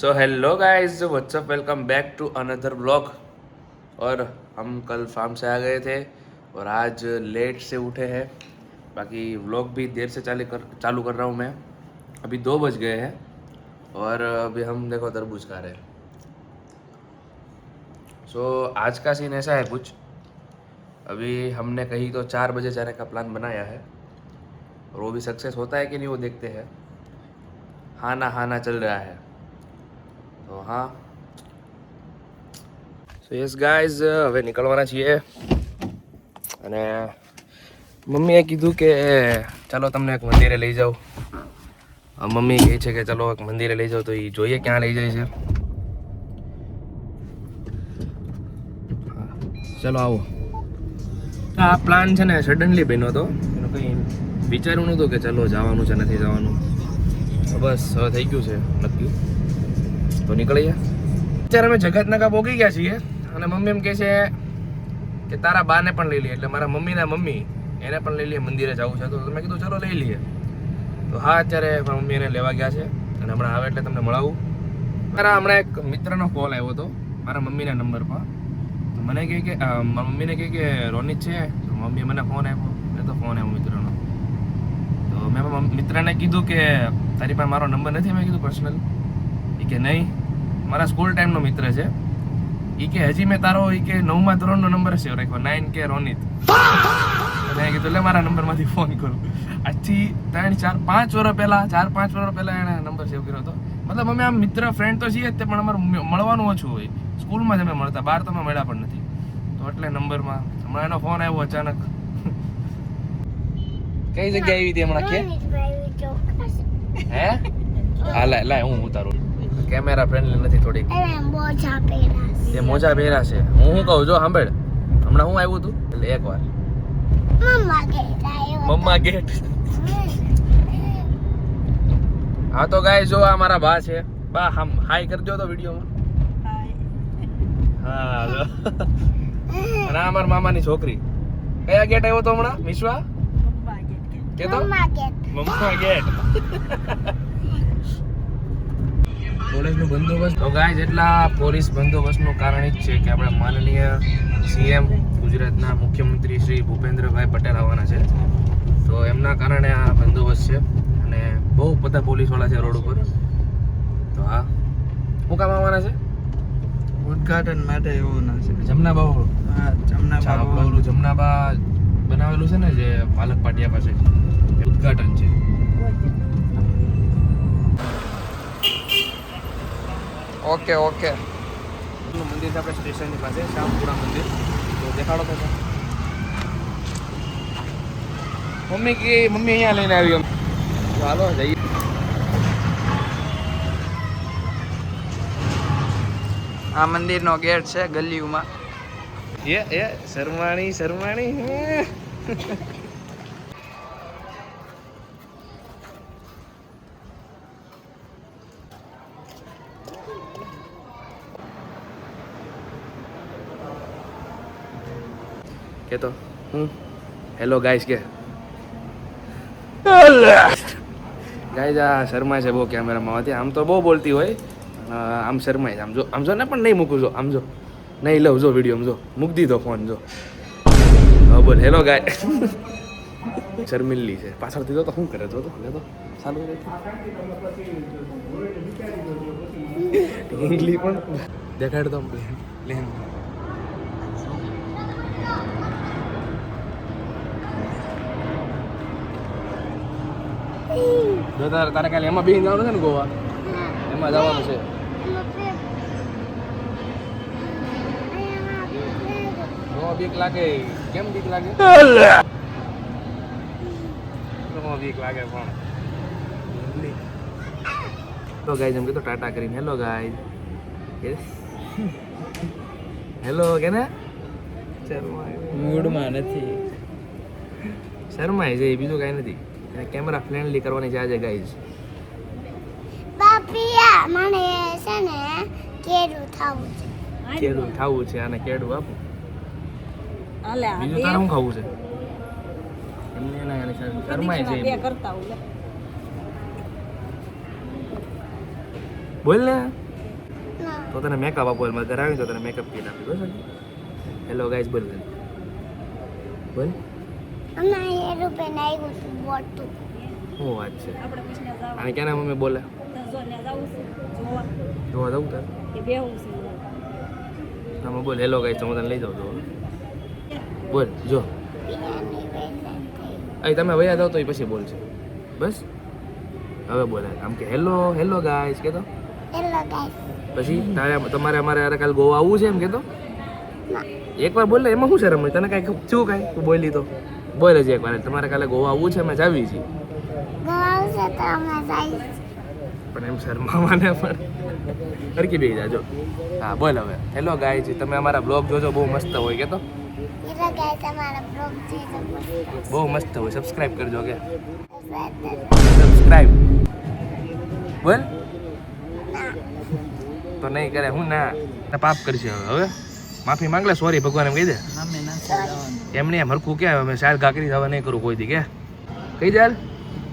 So hello guys, what's up, welcome back to another vlog. और हम कल फार्म से आ गए थे और आज लेट से उठे हैं। बाकी व्लॉग भी देर से चालू कर रहा हूँ मैं। अभी 2 बज गए हैं और अभी हम देखो तरबूज खा रहे हैं। सो आज का सीन ऐसा है कुछ, अभी हमने कहीं तो 4 बजे जाने का प्लान बनाया है और वो भी सक्सेस होता है कि नहीं वो देखते हैं। हाँ ना चल रहा है તો હા સો યસ ગાઈઝ, હવે નીકળવાના છીએ અને મમ્મીએ કીધું કે ચાલો તમને એક મંદિરે લઈ જાઉં. મમ્મી કહે છે કે ચાલો એક મંદિરે લઈ જાઉં, તો એ જોઈએ ક્યાં લઈ જાય છે. ચાલો આવો. આ પ્લાન છે ને સડનલી બન્યો હતો, એનું કંઈ વિચાર્યું નહોતું કે ચાલો જવાનું છે નથી જવાનું. બસ હવે થઈ ગયું છે નક્કી, તો નીકળી ગયા. અત્યારે અમે જગતનગર પહોંચી ગયા છીએ અને મમ્મી એમ કહે છે કે તારા બાને પણ લઈ લઈએ, એટલે મારા મમ્મીના મમ્મી એને પણ લઈ લઈએ, મંદિરે જવું છે. તો મેં કીધું ચાલો લઈ લઈએ. તો હા, અત્યારે મમ્મી એને લેવા ગયા છે અને હમણાં આવે એટલે તમને મળાવું. મારા હમણાં એક મિત્રનો કોલ આવ્યો હતો મારા મમ્મીના નંબર પર. તો મને કહે કે મમ્મીને કહે કે રોનિત છે. તો મમ્મીએ મને ફોન આપ્યો, મેં તો ફોન આવ્યો મિત્રનો. તો મેં મિત્રને કીધું કે તારી પાસે મારો નંબર નથી. મેં કીધું પર્સનલ. એ કે નહીં, મારા સ્કૂલ ટાઈમનો મિત્ર છે. એ કે હજી મેં તારો એ કે 9મા ધોરણનો નંબર સેવ રાખ્યો, 9K રોનિત. મેં કીધું એટલે મારા નંબરમાંથી ફોન કરું. આજથી 4-5 વર્ષ પહેલાં એણે નંબર સેવ કર્યો હતો. મતલબ અમે આમ મિત્ર ફ્રેન્ડ તો છીએ જ તે, પણ અમારું મળવાનું ઓછું હોય. સ્કૂલમાં જ અમે મળતા, બહાર તો અમે મળ્યા પણ નથી. તો એટલે નંબરમાં હમણાં એનો ફોન આવ્યો અચાનક. કઈ જગ્યાએ આવી હતી હમણાં કે હે? હા લાય હું ઉતારું. કેમેરા ફ્રેન્ડલી નથી થોડીક. એ મોજા પહેર્યા છે. હું શું કહું જો સાંભળ, હમણાં હું આવ્યું હતું એટલે એકવાર મમ્મા ગેટ. હા તો ગાય જો આ મારા બા છે. બા હમ હાય કરજો તો વિડીયોમાં. હા અને આ અમારા મામાની છોકરી. કયા ગેટ આવ્યો તો હમણાં વિશ્વા કે તો મમ્મા ગેટ. પોલીસનો બંદોબસ્ત તો ગાય જેટલા પોલીસ બંદોબસ્તનું કારણ જ છે કે આપણે માનનીય સીએમ ગુજરાતના મુખ્યમંત્રી શ્રી ભૂપેન્દ્રભાઈ પટેલ આવવાના છે. તો એમના કારણે આ બંદોબસ્ત છે અને બહુ બધા પોલીસવાળા છે રોડ ઉપર. તો હા, શું કામ આવવાના છે? ઉદ્ઘાટન માટે એવું ના છે. જમનાબા. હા, જમનાબા. જમનાબા બનાવેલું છે ને જે પાલક પાટિયા પાસે, ઉદ્ઘાટન છે. ઓકે મંદિર છે આપણે સ્ટેશનની પાસે, શ્યામપુરા મંદિર. તો દેખાડો તો મમ્મી અહીંયા લઈને આવી. એમ તો હાલો જઈએ. આ મંદિરનો ગેટ છે ગલીમાં. એ શરમાણી કે તો હેલો ગાઈસ કે ગાઈસ આ શર્મા છે બહુ કેમેરામાં. આમ તો બહુ બોલતી હોય, આમ શર્માય છે. આમ જો ને પણ નહીં મૂકું. જો આમ જો નહીં લઉં. જો વિડીયો જો મૂકી દીધો ફોન. જો હા બોલ હેલો ગાય. શર્મિલ્લી છે પાછળથી. તો શું કરે? જો તો લે તો ચાલુ ઇંગ્લી પણ દેખાડ તો પ્લેન. જો તારે કાલે એમાં બેસી જવાનું છે ને ગોવા, એમાં જવાનું છે. બીક લાગે. કેમ બીક લાગે? બીક લાગે પણ તો ગાઈઝ એમ કીધું ટાટા કરીને હેલો ગાઈઝ. યસ હેલો કે ને મૂડમાં નથી. શર્માય છે, બીજું કાંઈ નથી. કેમેરા ફ્રેન્ડલી કરવાની છે આજે ગાઈઝ. મને છે ને કેળું ખાવું છે અને કેળું આપું. બીજું તારે શું ખાવું છે? શર્માય છે. બોલ ને તો તને મેકઅપ આપો મારે ઘરે આવી તો તને મેકઅપ કીટ આપી બસ હેલો ગાઈસ બોલ બોલ હમણાં એરોપ્લેન આવ્યું હતું બોટું શું વાત છે અને ક્યાં મમ્મી બોલે જોવા જવું તાર તમે બોલ હેલો ગાઈસ હું તને લઈ જાઉં જોવા બોલ જો અહીં તમે વયા જાઓ તો એ પછી બોલશે બસ હવે બોલે આમ કે હેલો હેલો ગાઈસ કે તો હેલો ગાઈસ પછી તમારે અમારે કાલ ગોવા આવવું છે એમ કે તો એકવાર બોલ એમાં શું શરમ હોય તને કાંઈ શું કાંઈ તું બોલી તો બોલ જ એકવાર તમારે કાલે ગોવા આવવું છે અમે જાવી છીએ ગવાવશે તો અમે જઈશ પણ એમ શરમાવાને પણ હરકી બેસી જાજો હા બોલ હવે હેલો ગાઈસ તમે અમારા બ્લોગ જોજો બહુ મસ્ત હોય કે તો હેલો ગાઈસ અમારા બ્લોગ છે બહુ મસ્ત હોય સબસ્ક્રાઇબ કરજો કે સબસ્ક્રાઇબ બોલ તો નહીં કરે હું ના પાપ કરશે હવે માફી માંગ લે સોરી ભગવાન એમ કહી દે અમે નથી જવાનું એમને એમ હરખું કે હવે શાયદ કાકરી થવા નહીં કરું કોઈ દી કે કહી દે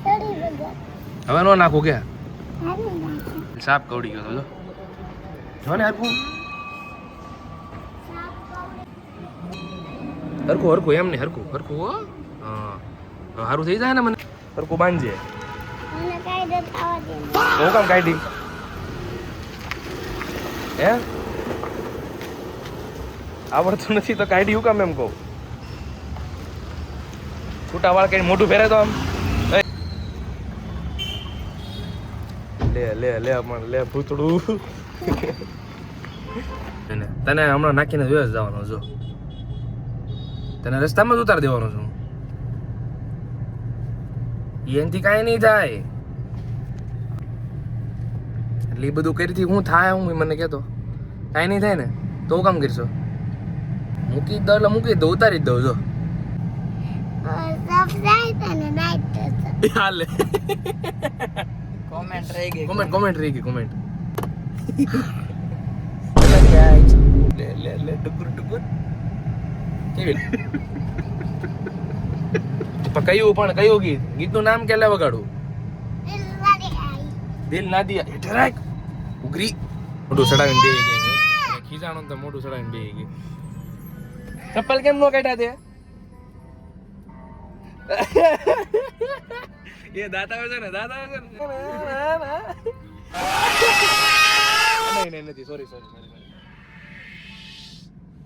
થોડી વગર હવે નો નાખું કે હારું નાખો સાપ કવડી ગયો તો જો ને હરખું હરખું હરખું એમ નહીં હરખું હરખું હો હા સારું થઈ જાય ને મને હરખું બાંધજે મને કાઈ દે ખાવા દે હું કામ કાઢી હે આવડતું નથી તો કાઢી હું કામ એમ કહું છૂટા વાળ કઈ મોઢું ફેરે તો આમ લે લે લે પણ લે ભૂતડું તને હમણાં નાખીને જોયો જવાનો જો તને રસ્તામાં જ ઉતારી દેવાનો છું એનાથી કાંઈ નહીં થાય એટલે એ બધું કરીથી હું થાય હું મને કહેતો કાંઈ નહીં થાય ને તો હું કામ કરશો મૂકી જ દઉં એટલે મૂકી જ દઉં ઉતારી જ દઉં જો સબસ્ક્રાઇબ અને લાઈક કરજો હાલે કોમેન્ટ રહી ગઈ કોમેન્ટ રહી ગઈ કોમેન્ટ લે લે લે ડુગર ડુગર કેવી પણ કયું ગીતનું નામ કે લે વગાડું દિલ ના દિયા હેઠે રાખ ઉગરી મોટું સડાવીને બેહી ગઈ છે ખીજાણો તો મોટું સડાવીને બેહી ગઈ ચપ્પલ કેમ નો કાઢ્યા તે એ દાતા આવે છે ને નહીં નથી સોરી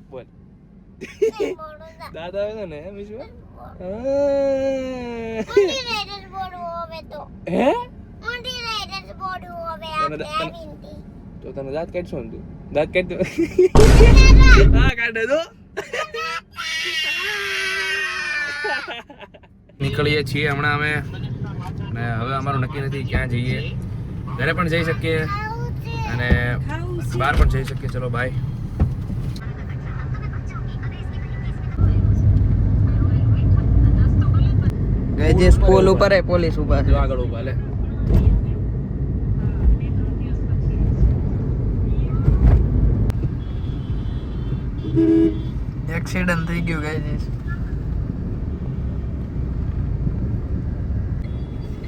બોલ દાદા આવે છે ને બીજું મોટી રાઈડર બોર્ડ હોવે તો હે મોટી રાઈડર બોર્ડ હોવે આપણે આવીનથી તો તને દાંત કાઢશો ને તું દાંત કાઢ દો હા કાઢે દો નીકળીએ છીએ હમણાં અમે અને હવે અમારું નક્કી નથી ક્યાં જઈએ ઘરે પણ જઈ શકીએ અને બહાર પણ જઈ શકીએ ચલો બાય જે પોલ ઉપર હે પોલીસ ઉભા છે આગળ ઉભા લે એક્સિડન્ટ થઈ ગયું ગાઈસ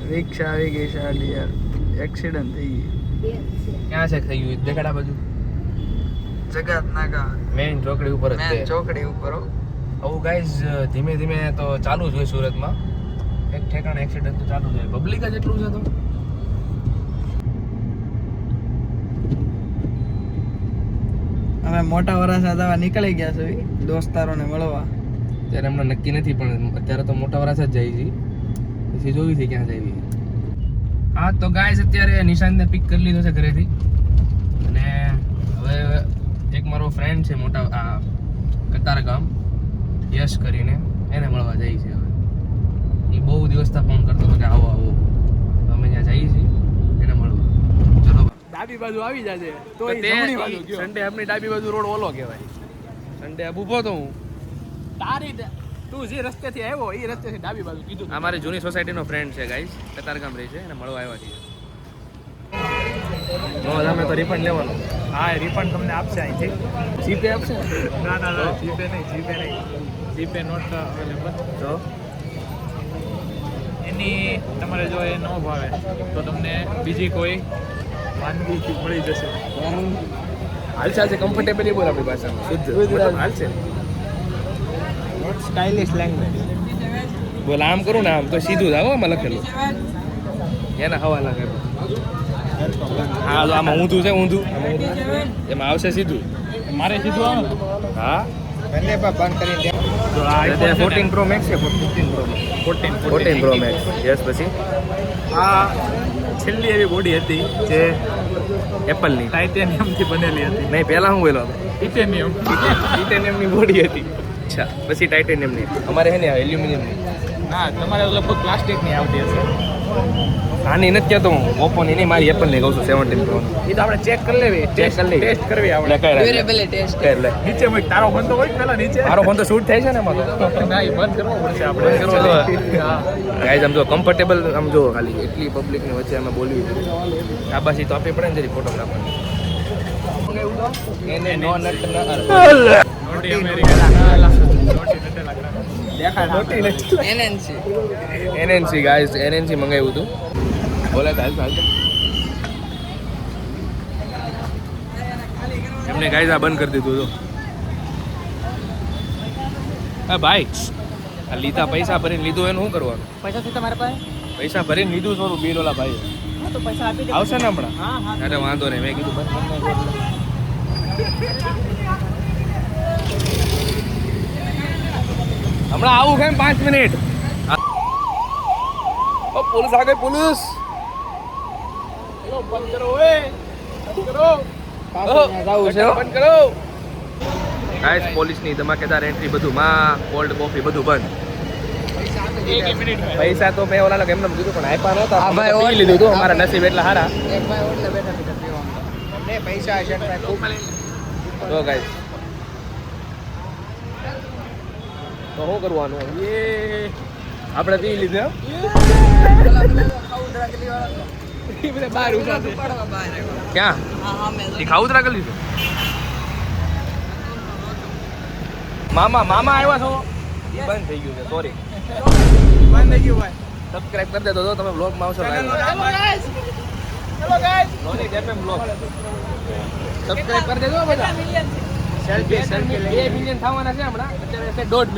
રિક્ષા આવી ગઈ સાડી યાર એક્સિડન્ટ થઈ ગયું ક્યાં છે થઈ ગયું દેખાડા બાજુ જગત નાકા મેઇન ચોકડી ઉપર જ મેન છે ચોકડી ઉપર હો. આવું ગાઈઝ ધીમે ધીમે તો ચાલુ જ હોય સુરતમાં એક ઠેકાણે એક્સિડન્ટ તો ચાલુ જ હોય પબ્લિક જ એટલું છે તો અમે મોટા વરાસા દવા નીકળી ગયા છે દોસ્તારોને મળવા ત્યારે હમણાં નક્કી નથી પણ અત્યારે તો મોટા વરાસા જ જાય છે પછી જોવી છે ક્યાં જઈએ હા તો ગાઈઝ અત્યારે નિશાંતને પિક કરી લીધો છે ઘરેથી અને હવે એક મારો ફ્રેન્ડ છે મોટા આ કતારગામ યશ કરીને એને મળવા જાય છે હવે એ બહુ દિવસથી ફોન કરતો હતો કે આવો આવો તો અમે ત્યાં જઈએ છીએ એને મળવા ચલો ડાબી બાજુ આવી જાજે તો સન્ડે આપણી ડાબી બાજુ રોડ ઓલો કહેવાય સન્ડે આ ઊભો તો હું તારી તું જે રસ્તેથી આવ્યો એ રસ્તેથી ડાબી બાજુ કીધું આ મારી જૂની સોસાયટીનો ફ્રેન્ડ છે ગાઈસ કતારગામ રહે છે એને મળવા આવ્યા છીએ અમે તો રિફંડ લેવાનો હા રિફંડ તમને આપશે અહીંથી જીપે આપશે ના જીપે નહીં જીપે નોટ અવેલેબલ તો એની તમારે જો એ ન ભાવે તો તમને બીજી કોઈ વાનગી મળી જશે હાલ ચાલશે કમ્ફર્ટેબલી બોલ આપણી ભાષામાં શુદ્ધ મતલબ હાલ છે સ્ટાઇલિશ લેંગ્વેજ. બોલ આમ કરું ને આમ તો સીધું થાવ આમાં લખેલું એના હવા લાગે હા તો આમાં ઊંધું છે ઊંધું એમાં આવશે સીધું મારે સીધું આવે હા બંને બંધ કરીને તો આ 14 Pro Max છે 15 Pro Max 14 Pro Max yes પછી આ છેલ્લી એવી બોડી હતી જે એપલની ટાઇટેનિયમથી બનેલી હતી. નહીં પહેલા હું બોલો ટાઇટેનિયમ ટાઇટેનિયમની બોડી હતી અચ્છા પછી ટાઇટેનિયમની અમારે હે ને એલ્યુમિનિયમની ના તમારે લગભગ પ્લાસ્ટિકની આવતી હશે. આની નથી કહેતો હું ઓપ્પોની નહીં મારી એપલની કહું છું 17 Pro એ તો આપણે ચેક કરી લેવી Check કરી લેવી. ટેસ્ટ કરવી આપણે. Durability test. એટલે નીચે મૂક તારો બંધ હોય પેલા નીચે મારો ફોન તો શૂટ થાય છે ને એમાં તો ના એ બંધ કરવો પડશે બંધ કરવો તો આપણે. હા. ગાઈઝ આમ જો કમ્ફર્ટેબલ આમ જો ખાલી એટલી પબ્લિકની વચ્ચે અમે બોલવી શાબાશી તો આપવી પડે ને જરી ફોટોગ્રાફર એને નો નટ નોટી અમેરિકા નોટી નટેલા કરા. દેખાડ નોટી નથી. એનએનસી. એનએનસી ગાઈઝ એનએનસી મંગાવ્યું હતું બોલે તો હાલ એમને ગાઈઝ આ બંધ કરી દીધું તો હા ભાઈ આ લીધા પૈસા ભરીને લીધું એનું શું કરવાનું પૈસા છે તમારા પાસે? પૈસા ભરીને લીધું થોડું બિલ ઓલા ભાઈ હા તો પૈસા આપી દે. આવશે ને હમણાં હા હા. અરે વાંધો નહીં મેં કીધું બંધ કરી નાખો એટલે. હમણાં આવું કેમ 5 મિનિટ ઓ પોલીસ આ ગઈ પોલીસ બંધ કરો ઓય બંધ કરો. પાછું ત્યાં જાવું છે હો. બંધ કરો ગાઈસ પોલીસની ધમાકેદાર એન્ટ્રી બધું માં કોલ્ડ કોફી બધું બંધ એક મિનિટ પૈસા તો મેં ઓલા એમને કીધું પણ આપ્યા નહોતા હા ભાઈ, પી લીધું હતું અમારા નસીબ એટલા સારા એક ભાઈ ઓટલે બેઠા બેઠા પીવાનું. અમને પૈસા હશે તો ખૂબ તો ગાઈસ તો શું કરવાનું એ આપણે પી લીધું એમ? એ બધા બહાર ઉભા છે. બહાર ક્યાં હા હા મેં એ ખાવું ત્રા કરી લીધું મામા મામા આવ્યા છો એ બંધ થઈ ગયું છે સોરી બંધ થઈ ગયું ભાઈ. સબસ્ક્રાઇબ કરી દેતો તો તમે બ્લોગમાં આવશો live. Dhoni FM blog subscribe કરી દેજો બધા સેલ્ફી સેલ્ફી 2 મિલિયન થવાના છે હમણાં અત્યારે છે 1.5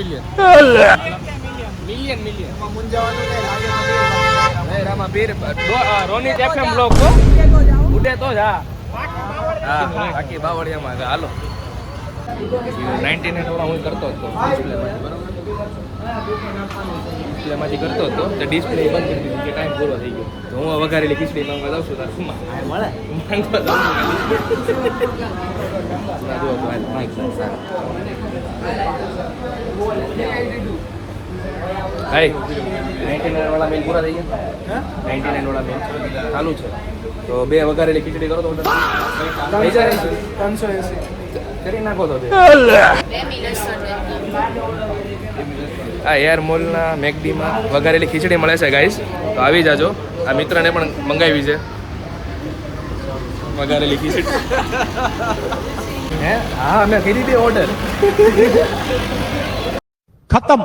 મિલિયન મિલિયન મુંજાવાનું નહીં લાગે એ રામા પીર રોનિત FM બ્લોગ તો ઉડે તો જ હા હા બાકી બાવળિયામાં છે. હાલો 99 વાળા હું કરતો હતો ડિસ્પ્લેમાંથી કરતો હતો તો ડિસ્પ્લે બંધ કરી દીધું કે ટાઈમ પૂરો થઈ ગયો તો હું વઘારેલી ખીચડી માંગવા જાઉં છું તાર શું મળે હાય 99 વાળા મેલ પૂરા થઈ ગયા 99 વાળા મેલ ચાલુ છે તો 2 વઘારેલી ખીચડી કરો તો થઈ જાય 380. કરી નાખો તો આ એર મોલના મેકડીમાં વઘારેલી ખીચડી મળે છે ગાઈસ તો આવી જાજો આ મિત્રને પણ મંગાવી છે વઘારેલી ખીચડી હે હા મેં કરી દીધી ઓર્ડર खत्म